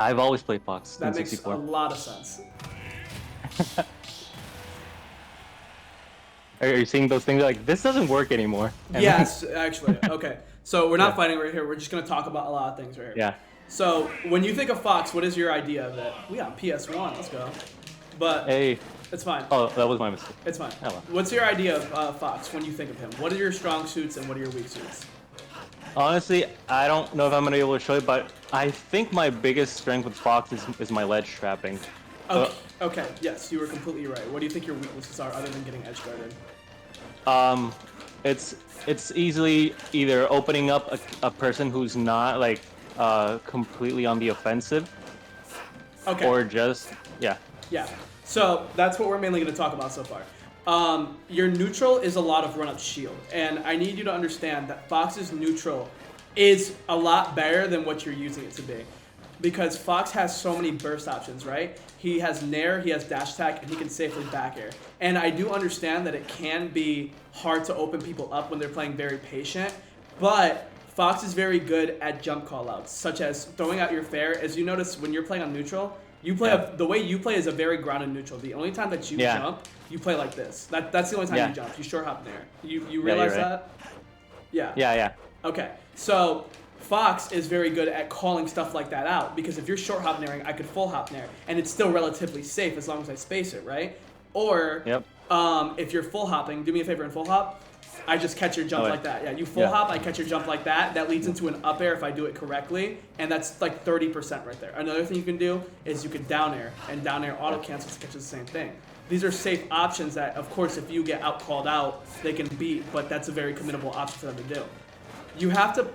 I've always played Fox. That makes 64. a lot of sense. Are you seeing those things like this doesn't work anymore? And Yes, actually. Okay. So we're not fighting right here. We're just going to talk about a lot of things right here. Yeah. So when you think of Fox, what is your idea of it? We got PS1. Let's go. But Hey. it's fine. Oh, that was my mistake. It's fine. Oh, well. What's your idea of Fox when you think of him? What are your strong suits and what are your weak suits? Honestly, I don't know if I'm gonna be able to show you, but I think my biggest strength with Fox is my ledge trapping. Okay. Yes, you were completely right. What do you think your weaknesses are other than getting edge guarded? It's easily either opening up a person who's not like completely on the offensive, Okay. or just yeah. Yeah. So that's what we're mainly going to talk about so far. Your neutral is a lot of run-up shield, and I need you to understand that Fox's neutral is a lot better than what you're using it to be. Because Fox has so many burst options, right? He has Nair, he has dash attack, and he can safely back air. And I do understand that it can be hard to open people up when they're playing very patient, but Fox is very good at jump callouts, such as throwing out your fair. As you notice, when you're playing on neutral, you play the way you play is a very grounded neutral. The only time that you jump, you play like this. That's the only time you jump. You short hop there. You realize that? Yeah. Yeah. Okay. So Fox is very good at calling stuff like that out, because if you're short hop nairing, I could full hop nair, and it's still relatively safe as long as I space it, right? Or if you're full hopping, do me a favor and full hop. I just catch your jump like that. Yeah, you full hop, I catch your jump like that. That leads into an up air if I do it correctly, and that's like 30% right there. Another thing you can do is you can down air, and down air auto cancels to catch the same thing. These are safe options that, of course, if you get out called out, they can beat, but that's a very committable option for them to do. You have to,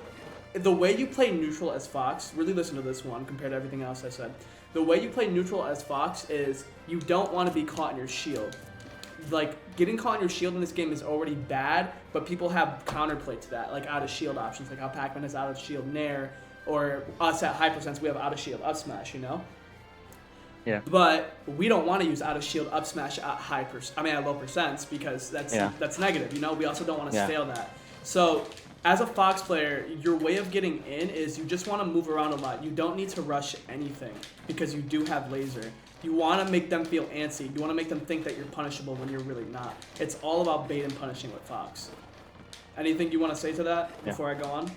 the way you play neutral as Fox, really listen to this one compared to everything else I said. The way you play neutral as Fox is you don't want to be caught in your shield. Like, getting caught in your shield in this game is already bad, but people have counterplay to that, like out of shield options, like how Pac-Man has out of shield nair, or us at Hypersense, we have out of shield up smash, you know? Yeah. But we don't want to use out of shield up smash at at low percents, because that's negative, you know? We also don't want to fail that. So as a Fox player, your way of getting in is you just want to move around a lot. You don't need to rush anything because you do have laser. You want to make them feel antsy. You want to make them think that you're punishable when you're really not. It's all about bait and punishing with Fox. Anything you want to say to that before I go on?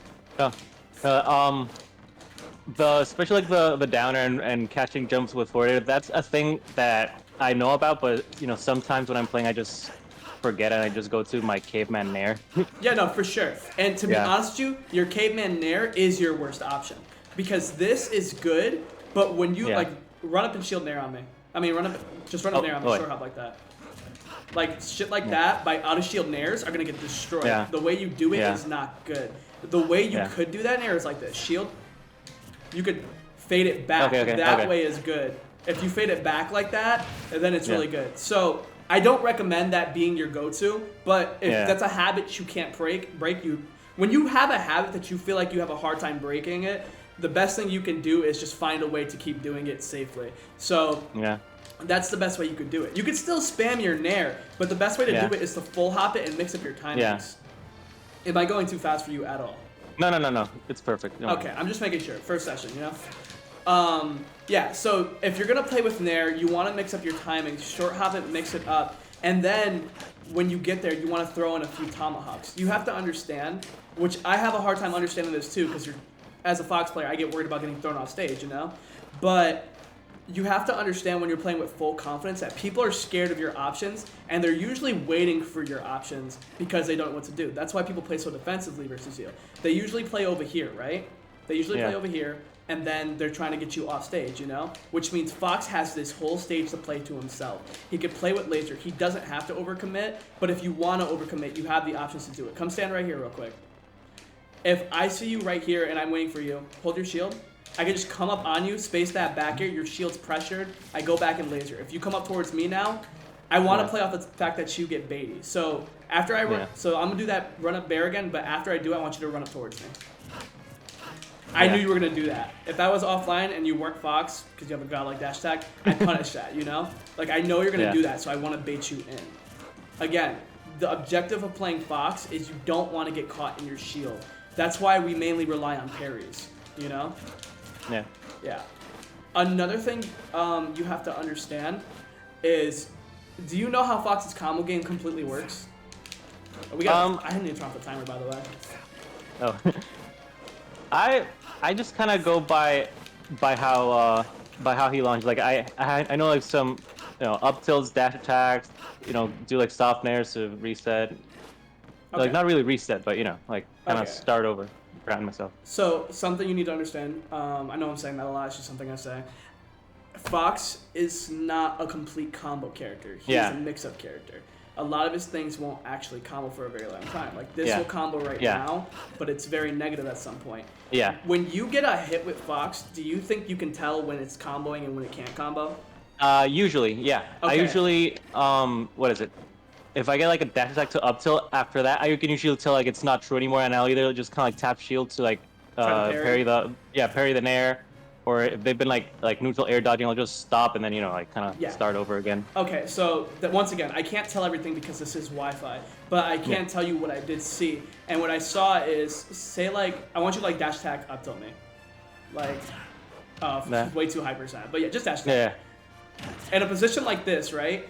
Especially like the downer and catching jumps with forward, that's a thing that I know about, but you know, sometimes when I'm playing, I just forget and I just go to my caveman nair. Yeah, no, for sure. And to be honest with you, your caveman nair is your worst option, because this is good, but when you like run up and shield nair on me. I mean, run up nair on me, short hop like that. Like shit like that by out of shield nairs are gonna get destroyed. The way you do it is not good. The way you could do that nair is like this: shield. You could fade it back. That way is good. If you fade it back like that, then it's really good. So I don't recommend that being your go-to, but if that's a habit you can't break you. When you have a habit that you feel like you have a hard time breaking it, the best thing you can do is just find a way to keep doing it safely. So that's the best way you could do it. You could still spam your nair, but the best way to do it is to full hop it and mix up your timings. Am I going too fast for you at all? No. It's perfect. Okay, I'm just making sure. First session, you know? So if you're going to play with nair, you want to mix up your timings, short hop it, mix it up, and then when you get there, you want to throw in a few tomahawks. You have to understand, which I have a hard time understanding this too, because as a Fox player, I get worried about getting thrown off stage, you know? But you have to understand when you're playing with full confidence that people are scared of your options, and they're usually waiting for your options because they don't know what to do. That's why people play so defensively versus you. They usually play over here, right? They usually play over here, and then they're trying to get you off stage, you know? Which means Fox has this whole stage to play to himself. He could play with laser. He doesn't have to overcommit, but if you want to overcommit, you have the options to do it. Come stand right here real quick. If I see you right here and I'm waiting for you, hold your shield. I can just come up on you, space that back here, your shield's pressured, I go back and laser. If you come up towards me now, I want to play off the fact that you get baity. So after I run, so I'm gonna do that run up bear again, but after I do, I want you to run up towards me. I knew you were gonna do that. If I was offline and you weren't Fox, because you have a godlike dash attack, I'd punish that, you know? Like, I know you're gonna do that, so I want to bait you in. Again, the objective of playing Fox is you don't want to get caught in your shield. That's why we mainly rely on parries, you know? Yeah. Yeah. Another thing you have to understand is, do you know how Fox's combo game completely works? We got. I didn't even turn off the timer, by the way. Oh, I just kind of go by how he launched. Like I know like some up tilts, dash attacks. Do like soft nairs to reset. Okay. Like not really reset, but like kind of Okay. start over, ground myself. So something you need to understand. I know I'm saying that a lot. It's just something I say. Fox is not a complete combo character. He's a mix-up character. A lot of his things won't actually combo for a very long time. Like this will combo right now, but it's very negative at some point. Yeah. When you get a hit with Fox, do you think you can tell when it's comboing and when it can't combo? Usually, yeah. Okay. I usually, what is it? If I get like a dash attack to up tilt after that, I can usually tell like it's not true anymore, and I'll either just kind of like tap shield to like parry the nair, or if they've been like neutral air dodging, I'll just stop and then like kind of start over again. Okay, so once again, I can't tell everything because this is Wi-Fi, but I can tell you what I did see, and what I saw is, say like I want you to like dash attack up tilt me, like way too high percent, but yeah, just dash attack. Yeah. In a position like this, right?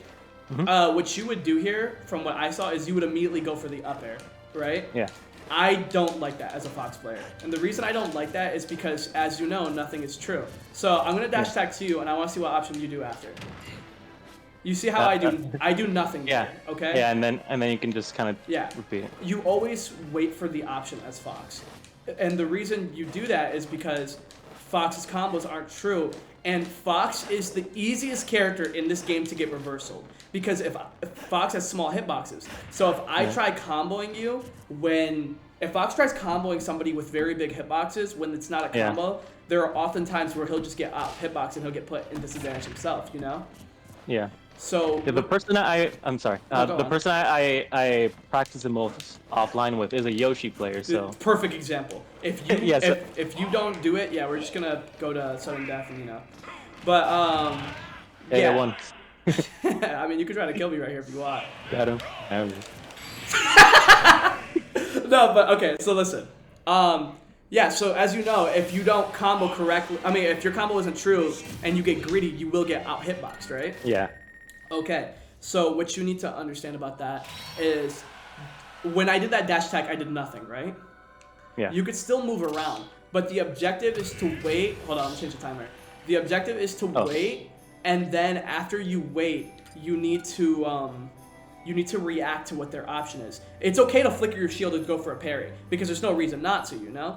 What you would do here, from what I saw, is you would immediately go for the up air, right? Yeah. I don't like that as a Fox player. And the reason I don't like that is because, as you know, nothing is true. So I'm going to dash attack to you, and I want to see what option you do after. You see how I do nothing there, okay? Yeah, and then you can just kind of repeat it. You always wait for the option as Fox. And the reason you do that is because Fox's combos aren't true, and Fox is the easiest character in this game to get reversal. Because if Fox has small hitboxes, so if I try comboing you if Fox tries comboing somebody with very big hitboxes when it's not a combo, there are often times where he'll just get out hitbox and he'll get put in disadvantage himself, Yeah. So the person I'm sorry, the person I practice the most offline with is a Yoshi player. So perfect example. If you if you don't do it, we're just gonna go to sudden death and But I won. I mean, you could try to kill me right here if you want. Got him. No, but okay. So listen. So as you know, if you don't combo correctly, I mean, if your combo isn't true and you get greedy, you will get out hitboxed, right? Yeah. Okay. So what you need to understand about that is, when I did that dash attack, I did nothing, right? Yeah. You could still move around, but the objective is to wait. Hold on, I'm gonna change the timer. The objective is to wait. And then after you wait, you need to react to what their option is. It's okay to flicker your shield and go for a parry because there's no reason not to,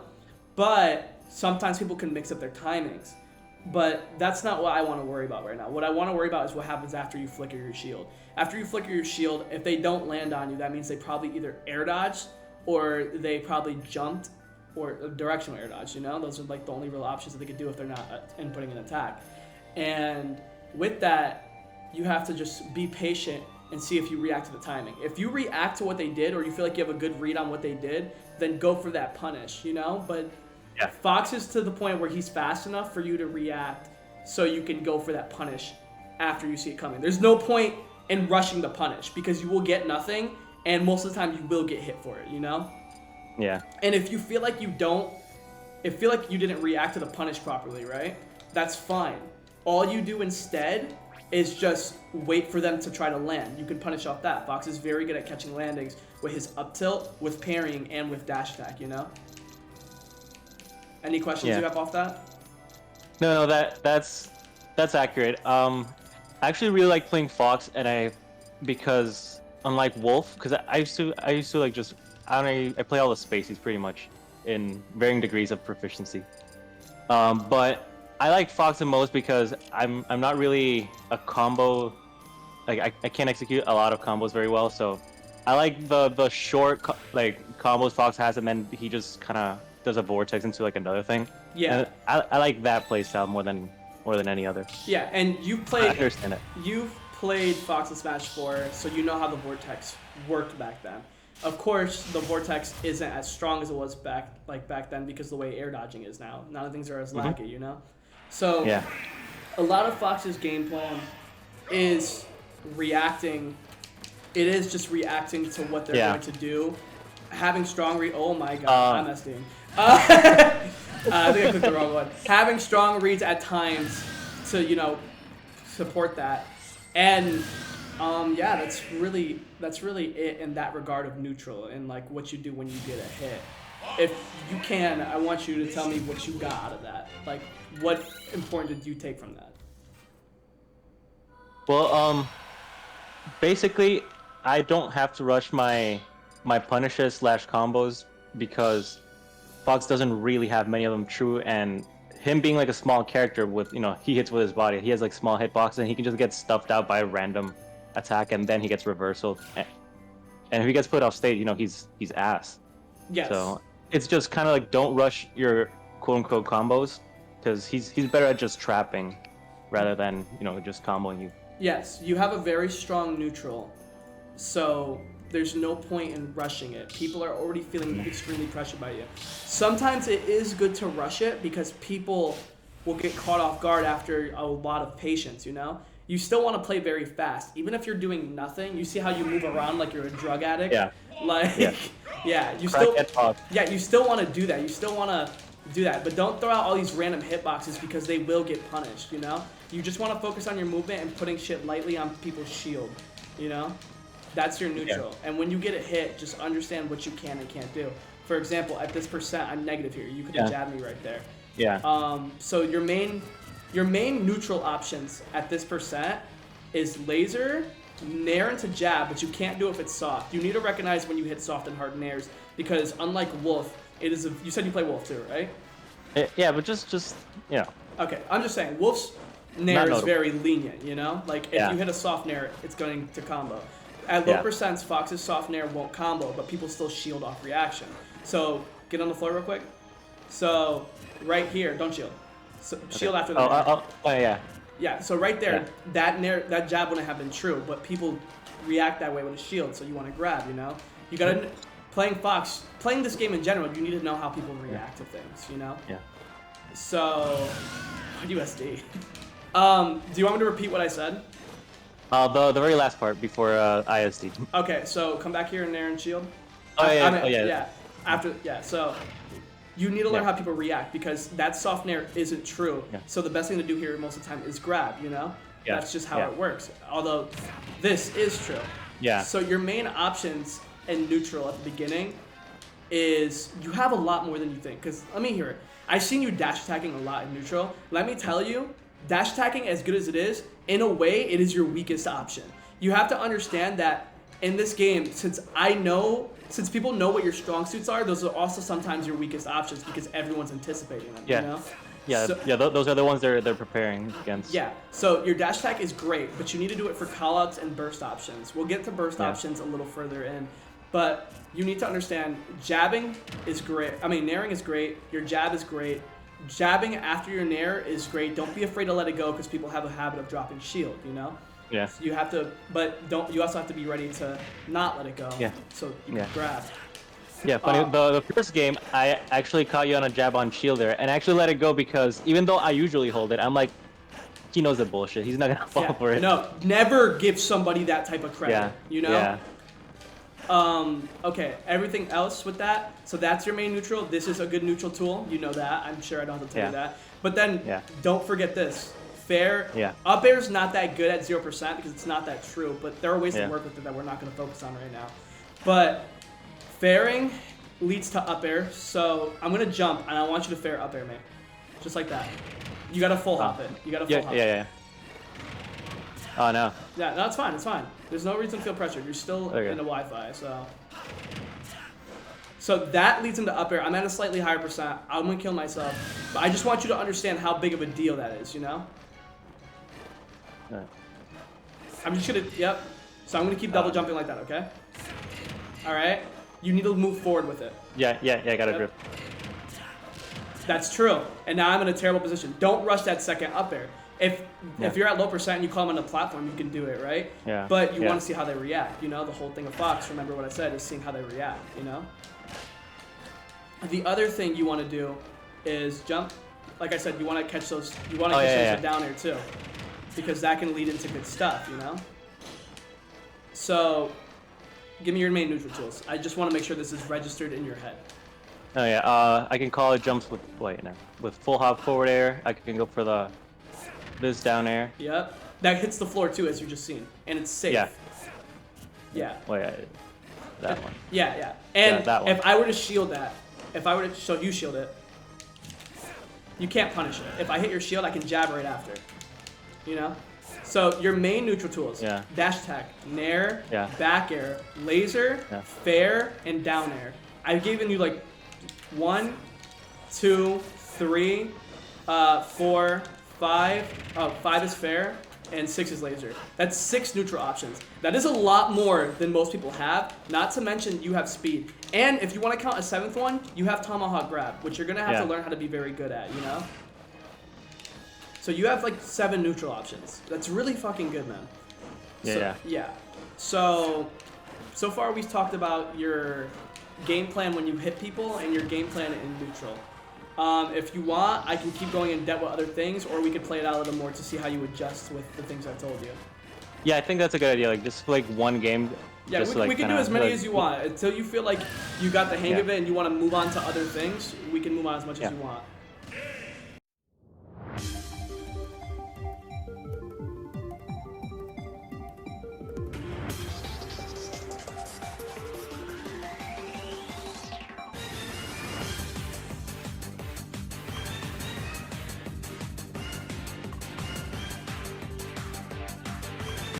But sometimes people can mix up their timings. But that's not what I want to worry about right now. What I want to worry about is what happens after you flicker your shield. After you flicker your shield, if they don't land on you, that means they probably either air dodged or they probably jumped or directional air dodge, Those are like the only real options that they could do if they're not inputting an attack. And with that, you have to just be patient and see if you react to the timing. If you react to what they did, or you feel like you have a good read on what they did, then go for that punish, But Fox is to the point where he's fast enough for you to react so you can go for that punish after you see it coming. There's no point in rushing the punish because you will get nothing, and most of the time you will get hit for it, Yeah. And if you feel like you didn't react to the punish properly, right? That's fine. All you do instead is just wait for them to try to land. You can punish off that. Fox is very good at catching landings with his up tilt, with parrying, and with dash attack, Any questions you have off that? No, that's accurate. I actually really like playing Fox, because unlike Wolf, because I used to like just I play all the spacies pretty much in varying degrees of proficiency. But I like Fox the most because I'm not really a combo, like I can't execute a lot of combos very well, so I like the short combos Fox has, and then he just kind of does a vortex into like another thing. Yeah, and I like that playstyle more than any other. Yeah, and I understand it. You've played Fox in Smash 4, so you know how the vortex worked back then. Of course, the vortex isn't as strong as it was back then because the way air dodging is now. None of things are as laggy, So a lot of Fox's game plan is reacting. It is just reacting to what they're going to do. Having strong oh my god, I'm SDing. I think I clicked the wrong one. Having strong reads at times to support that. And yeah, that's really it in that regard of neutral and like what you do when you get a hit. If you can, I want you to tell me what you got out of that. Like, what important did you take from that? Well, basically, I don't have to rush my punishes / combos because Fox doesn't really have many of them true, and him being like a small character with, he hits with his body. He has like small hitboxes and he can just get stuffed out by a random attack and then he gets reversal. And if he gets put off stage, he's ass. Yes. So it's just kind of like don't rush your quote unquote combos because he's better at just trapping rather than, just comboing you. Yes, you have a very strong neutral, so there's no point in rushing it. People are already feeling extremely pressured by you. Sometimes it is good to rush it because people will get caught off guard after a lot of patience, You still want to play very fast. Even if you're doing nothing, you see how you move around like you're a drug addict? Yeah. You still want to do that. You still want to do that. But don't throw out all these random hitboxes because they will get punished, You just want to focus on your movement and putting shit lightly on people's shield, That's your neutral. Yeah. And when you get a hit, just understand what you can and can't do. For example, at this percent, I'm negative here. You could have jabbed me right there. Yeah. So your main neutral options at this percent is laser, nair into jab, but you can't do it if it's soft. You need to recognize when you hit soft and hard nairs because unlike Wolf, it is you said you play Wolf too, right? Yeah, but just Okay, I'm just saying Wolf's nair is very lenient, Like if you hit a soft nair, it's going to combo. At low percents, Fox's soft nair won't combo, but people still shield off reaction. So get on the floor real quick. So right here, don't shield. So shield after the nair. Oh yeah. Yeah, so right there, that jab wouldn't have been true, but people react that way with a shield, so you want to grab, You gotta, playing this game in general, you need to know how people react to things, Yeah. So, USD. Do you want me to repeat what I said? The very last part before ISD. Okay, so come back here and nair and shield. So you need to learn how people react because that soft nair isn't true. Yeah. So the best thing to do here most of the time is grab, Yeah. That's just how it works. Although this is true. Yeah. So your main options in neutral at the beginning is you have a lot more than you think. Because let me hear it. I've seen you dash attacking a lot in neutral. Let me tell you, dash attacking, as good as it is, in a way, it is your weakest option. You have to understand that in this game, since people know what your strong suits are, those are also sometimes your weakest options because everyone's anticipating them, those are the ones they're preparing against. Yeah, so your dash attack is great, but you need to do it for callouts and burst options. We'll get to burst options a little further in, but you need to understand jabbing is great. Nairing is great. Your jab is great. Jabbing after your nair is great. Don't be afraid to let it go because people have a habit of dropping shield, Yeah. So you have to, but you also have to be ready to not let it go. Yeah. So you can grab. Yeah, funny. The first game, I actually caught you on a jab on shield there, and I actually let it go because even though I usually hold it, I'm like, he knows the bullshit. He's not gonna fall for it. No, never give somebody that type of credit. Yeah. Okay, everything else with that, so that's your main neutral. This is a good neutral tool. You know that. I'm sure I don't have to tell you that. But then, don't forget this. Up air's not that good at 0% because it's not that true, but there are ways to work with it that we're not going to focus on right now. But fairing leads to up air, so I'm going to jump, and I want you to fair up air me. Just like that. You got to full hop it. You got to full hop it. Yeah. Oh, no. Yeah, no, it's fine. It's fine. There's no reason to feel pressured. You're still in the Wi-Fi, so... So that leads into up air. I'm at a slightly higher percent. I'm going to kill myself. But I just want you to understand how big of a deal that is, Right. I'm just gonna, So I'm gonna keep double jumping like that, okay? Alright? You need to move forward with it. Yeah, I got a grip. That's true. And now I'm in a terrible position. Don't rush that second up air. If you're at low percent and you call them on the platform, you can do it, right? Yeah. But you want to see how they react, The whole thing of Fox, remember what I said, is seeing how they react, The other thing you want to do is jump. Like I said, you want to catch those, those down air too. Because that can lead into good stuff, So, give me your main neutral tools. I just want to make sure this is registered in your head. Oh yeah, I can call it jumps with full hop forward air. I can go for the This down air. Yep. That hits the floor too, as you just seen, and it's safe. Yeah. Yeah. Wait, that one. Yeah. And that one. if I were to shield that, so you shield it, you can't punish it. If I hit your shield, I can jab right after. You know? So your main neutral tools, dash attack, nair, back air, laser, fair, and down air. I've given you like 1, 2, 3, 4, 5. Oh, 5 is fair, and 6 is laser. That's 6 neutral options. That is a lot more than most people have, not to mention you have speed. And if you want to count a 7th one, you have tomahawk grab, which you're going to have to learn how to be very good at, you know? So you have like 7 neutral options. That's really fucking good, man. Yeah. So far we've talked about your game plan when you hit people and your game plan in neutral. If you want, I can keep going in depth with other things, or we could play it out a little more to see how you adjust with the things I told you. Yeah, I think that's a good idea. Like just like one game. Yeah, we can do as many as you want until you feel like you got the hang of it and you want to move on to other things. We can move on as much as you want.